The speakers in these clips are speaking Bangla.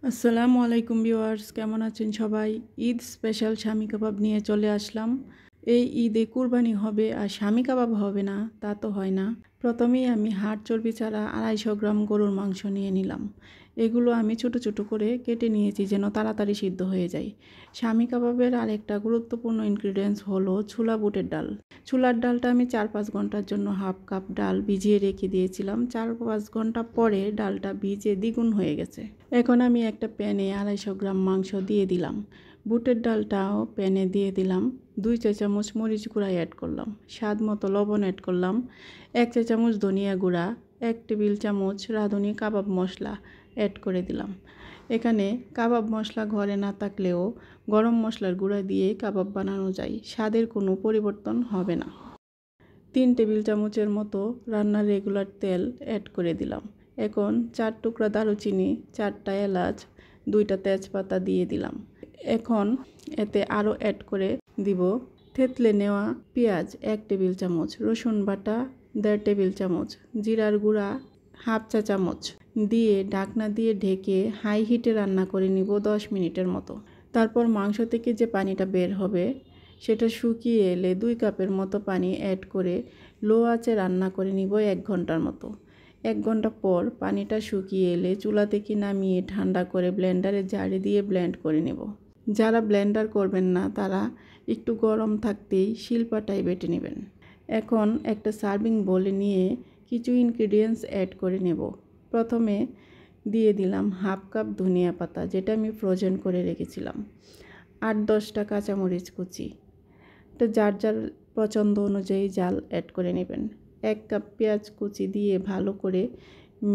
আসসালামু আলাইকুম ভিউয়ার্স, কেমন আছেন সবাই? ঈদ স্পেশাল স্বামী কাবাব নিয়ে চলে আসলাম। এই ঈদে কুরবানি হবে আর স্বামী কাবাব হবে না তা তো হয় না। প্রথমেই আমি হাড় চর্বি ছাড়া 250 গ্রাম গরুর মাংস নিয়ে নিলাম। এগুলো আমি ছোট ছোট করে কেটে নিয়েছি যেন তাড়াতাড়ি সিদ্ধ হয়ে যায়। স্বামী কাবাবের আরেকটা গুরুত্বপূর্ণ ইনগ্রিডিয়েন্টস হলো ছোলা বুটের ডাল। ছোলার ডালটা আমি 4-5 ঘন্টার জন্য হাফ কাপ ডাল ভিজিয়ে রেখে দিয়েছিলাম। 4-5 ঘন্টা পরে ডালটা ভিজে দ্বিগুণ হয়ে গেছে। এখন আমি একটা প্যানে 250 গ্রাম মাংস দিয়ে দিলাম। বুটের ডালটাও প্যানে দিয়ে দিলাম। 2 চা চামচ মরিচ গুঁড়া অ্যাড করলাম, স্বাদ মতো লবণ অ্যাড করলাম, 1 চা চামচ ধনিয়া গুঁড়া, 1 টেবিল চামচ রাঁধুনি কাবাব মশলা অ্যাড করে দিলাম। এখানে কাবাব মশলা ঘরে না থাকলেও গরম মশলার গুঁড়া দিয়ে কাবাব বানানো যায়, স্বাদের কোনো পরিবর্তন হবে না। 3 টেবিল চামচের মতো রান্নার রেগুলার তেল অ্যাড করে দিলাম। এখন 4 টুকরা দারুচিনি, 4টা এলাচ, 2টা তেজপাতা দিয়ে দিলাম। এখন এতে আরও অ্যাড করে দিব থেতলে নেওয়া পেঁয়াজ 1 টেবিল চামচ, রসুন বাটা 1.5 টেবিল চামচ, জিরার গুঁড়া হাফ চা চামচ দিয়ে ঢাকনা দিয়ে ঢেকে হাই হিটে রান্না করে নিব 10 মিনিটের মতো। তারপর মাংস থেকে যে পানিটা বের হবে সেটা শুকিয়ে এলে 2 কাপের মতো পানি অ্যাড করে লো আঁচে রান্না করে নিব 1 ঘন্টার মতো। 1 ঘন্টা পর পানিটা শুকিয়ে এলে চুলা থেকে নামিয়ে ঠান্ডা করে ব্লেন্ডারের জারে দিয়ে ব্লেন্ড করে নেব। যারা ব্লেন্ডার করবেন না তারা একটু গরম থাকতেই শিলপাটায় বেটে নেবেন। এখন একটা সার্ভিং বোলে নিয়ে কিছু ইনগ্রিডিয়েন্টস অ্যাড করে নেব। প্রথমে দিয়ে দিলাম হাফ কাপ ধনিয়া পাতা, যেটা আমি ফ্রোজেন করে রেখেছিলাম, 8-10টা কাঁচামরিচ কুচি, এটা যার যার পছন্দ অনুযায়ী জাল অ্যাড করে নেবেন। 1 কাপ পেঁয়াজ কুচি দিয়ে ভালো করে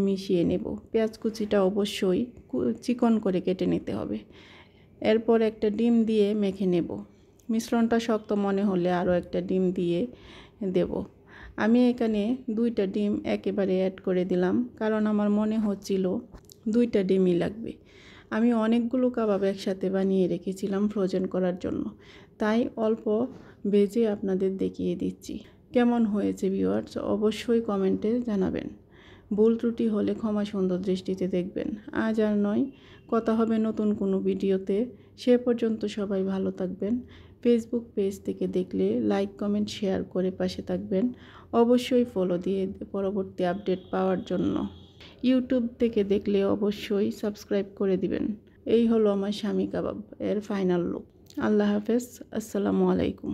মিশিয়ে নেব। পেঁয়াজ কুচিটা অবশ্যই চিকন করে কেটে নিতে হবে। এরপর একটা ডিম দিয়ে মেখে নেব। মিশ্রণটা শক্ত মনে হলে আরও একটা ডিম দিয়ে দেব। আমি এখানে 2টা ডিম একেবারে অ্যাড করে দিলাম, কারণ আমার মনে হচ্ছিল 2টা ডিমই লাগবে। আমি অনেকগুলো কাবাব একসাথে বানিয়ে রেখেছিলাম ফ্রোজেন করার জন্য, তাই অল্প ভেজে আপনাদের দেখিয়ে দিচ্ছি। কেমন হয়েছে ভিউয়ার্স অবশ্যই কমেন্টে জানাবেন। ভুল ত্রুটি হলে ক্ষমা সুন্দর দৃষ্টিতে দেখবেন। আজ আর নয়, কথা হবে নতুন কোনো ভিডিওতে। সে পর্যন্ত সবাই ভালো থাকবেন। ফেসবুক পেজ থেকে দেখলে লাইক, কমেন্ট, শেয়ার করে পাশে থাকবেন। অবশ্যই ফলো দিয়ে পরবর্তী আপডেট পাওয়ার জন্য। ইউটিউব থেকে দেখলে অবশ্যই সাবস্ক্রাইব করে দিবেন। এই হলো আমার স্বামী কাবাব এর ফাইনাল লুক। আল্লাহ হাফেজ, আসসালামু আলাইকুম।